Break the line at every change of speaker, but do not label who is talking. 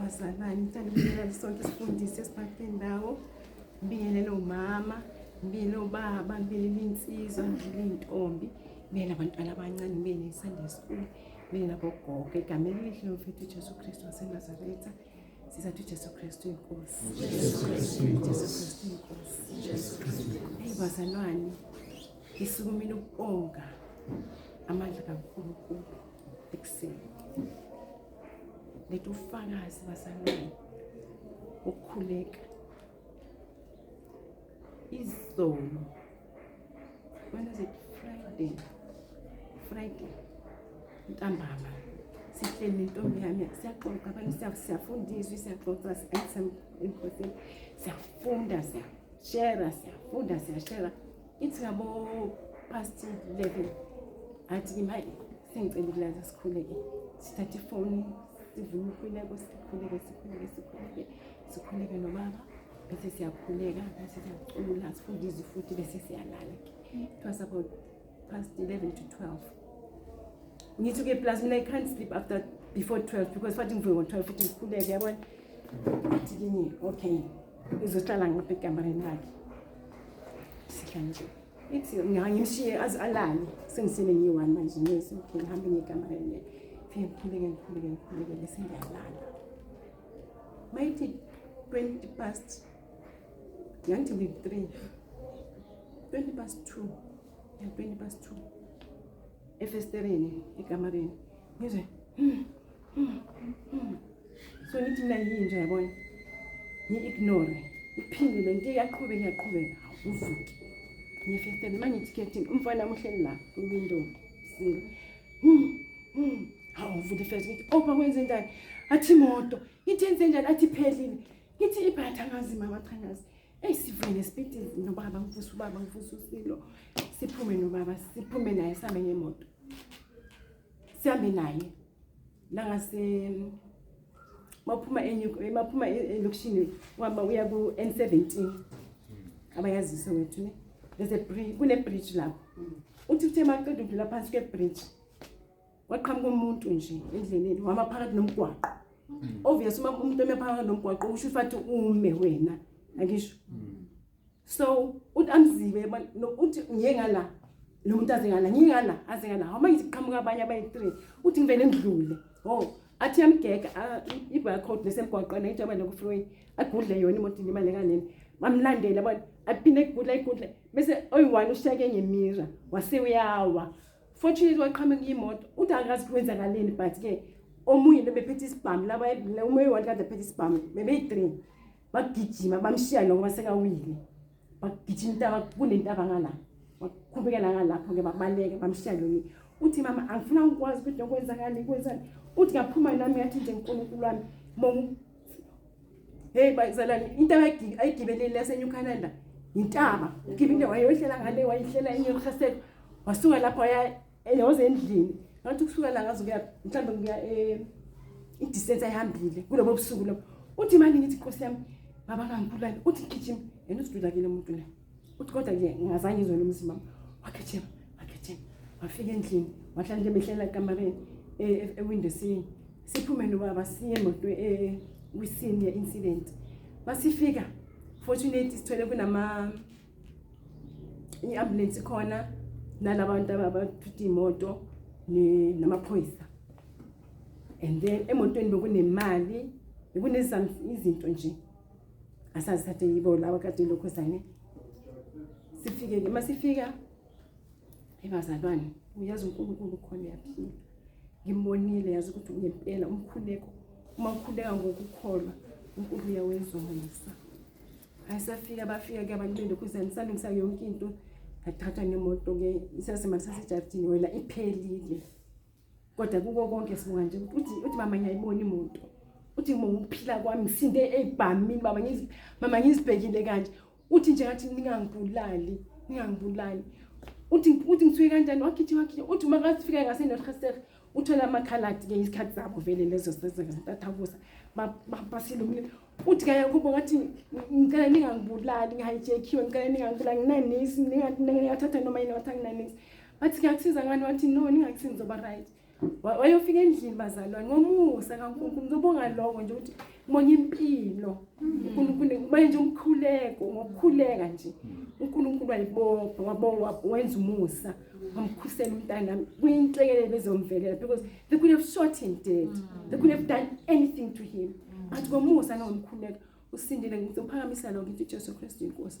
bazalwane ngithanda ukubingelela sonke isifundisi esiphathwe ndawo ngibingelele umama ngibingelele ubaba ngibingelele insizwa ngibingelele intombi ngibingelele abantwana abancane ngibingelele Sunday school ngibingelele abogogo egameni elihle lomfethu Jesu Kristu waseNazaretha sizathi Jesu Kristu inkosi Jesu Kristu inkosi hey bazalwane isukumile ukubonga amandla kaNkulunkulu ekuseni lethu ufakazi bazalwane ukukhuleka izolo when is it Friday ntambama sihleli intombi yami siyaxoxa abantu siyafundiswa siyaxoxa emkhosini siyafunda siyashare ithi ngabo past 11 athi kimi sengicela ukulaza sikhuleke sithatha ifoni sivuma ukhuleko sikhuleke nobaba bese siyakhuleka bese siyacula sifundise futhi bese siyalala it was about past 11 to 12 ngithi ke plus mina I can't sleep before 12 because fathi ngivuke ngo 12 futhi ngikhuleke yabona athi kimi okay izohlala ngapha ekamareni lakhe sihlanje ithi ngiyimshiye azalale sengisele ngiyi1 manje nesi okay ngihambe ngekamareni ngikhuleke bese ngiyalala mayithi 20 past yanti we 3 20 past 2 ya 20 past 2 efestereni ekamareni ngizwe so ngithi mina yinja yabona ngi-ignore iphinde lento iyaqhubeka uvuke ngifestereni mangithi ketting umfana omuhleli la kwi-window sile hawu uvuke first ngithi opa kwenze njani athi imoto ithenze njani athi phelile ngithi ibhatha ngazi mama qhangazi sivele speed nobaba ngivusa usilo siphume nobaba siphume naye sambe ngemoto sihambe naye la ngase maphuma elokishini wamba uya ku N17 abayazisa wethu ne there's a bridge kune bridge lapho uthi uthe maqeda ukudlula phansi kwe bridge waqhamuka umuntu nje endleleni wama phakathi nomgwaqo obvious uma umuntu emephakathi nomgwaqo usho ufathi ume wena akisho so uthi amzibe uthi ngiyengala lo muntu azengala ngingala azengala homa ngiqhamuka abanye abayi3 uthi ngivele ngidlule athi yamgeka ibarcode lesemgwaqweni ethi abanye ku freeway agudle yona imoto imali kanene bamlandela yabona aphinde igudla bese oyi1 ushake ngemira wase uyawa fortunately waqhamuka imoto uthi akazi kwenzakaleni but ke omunye bephethe isibhamu laba umoya wakhe kade phethe isibhamu bebeyi3 bagijima bamshiya ngoba sekawile bagijima intaba kunentaba ngala bakhubekela ngalapho ke babaleka bamshiya lo uthi mama angifuna ukwazi ukuthi okwenzakala ikwenzani uthi ngaphuma nami ngathi nje uNkulunkulu wami mom hey bazalani intaba ayigibelele yaseNew Canada intaba ngibinde wayohlela ngale wayihlela eNewcastle wasuka lapho yayoze endlini ngathi kusuka la ngazo kuya mhlambe kuya i-distance ayihambile kulobo busuku lapho uthi manje ngithi Nkosi yami baba ngangibulala uthi gijima yena usududakile umuntu la uthi kodwa nje ngazange izwe nomzimba wakhethe wafika endlini wahlala nje behlela ekamareni ewindow siphume nobaba siye emoto kwisini ye incident basifika fortunately sithole kunama i-ambulance khona nalabantu abathutha imoto namaphoyisa and then emotweni bekunemali bekunezamfu nje asazithathe yibo laba kade lokho zane sifike ke masifika ebazalwane uyazi uNkulunkulu khona yaphila ngimbonile yazi ukuthi ngempela umkhuleko uma ukhuleka ngokukholwa uNkulunkulu uyawezonisa ayisafika bafika ke abantu bendokuzana salungisa yonke into athatha nemoto ke isasemali saseJardini wena iphelile kodwa kuko konke sibonga nje uthi mama ngiyayibona imoto uthi ngokuphila kwami ngisinde ebhamini mama ngizibhekile kanje uthi nje ngathi ningangibulali uthi ngithuke kanjani wakithi uthi makasifika ngaseNorthwestern uthola amakhaladi ke isikhathi zabo vele lezo sezentathabusa basilumile uthi kaya kubo ngathi ngicela ningangibulali ngihijackiwe ngicela ningangibulali nginanisi ningathatha noma yini wathi nginanisi bathi kuyakusiza ngani wathi no ningakisiza zoba right wayofika endlini bazalwane ngomusa kaNkulunkulu ngizobonga lokho nje ukuthi ngibonga impilo uNkulunkulu manje umkhuleko ngokukhuleka nje uNkulunkulu wayibopha wenza umusa wamkhusela umntana kuyinhlekele bezomvelela because they could have shot him dead, they could have done anything to him, but ngomusa nangomkhuleko usindile ngizophakamisa lo ngithi Jesu Kristu inkosi.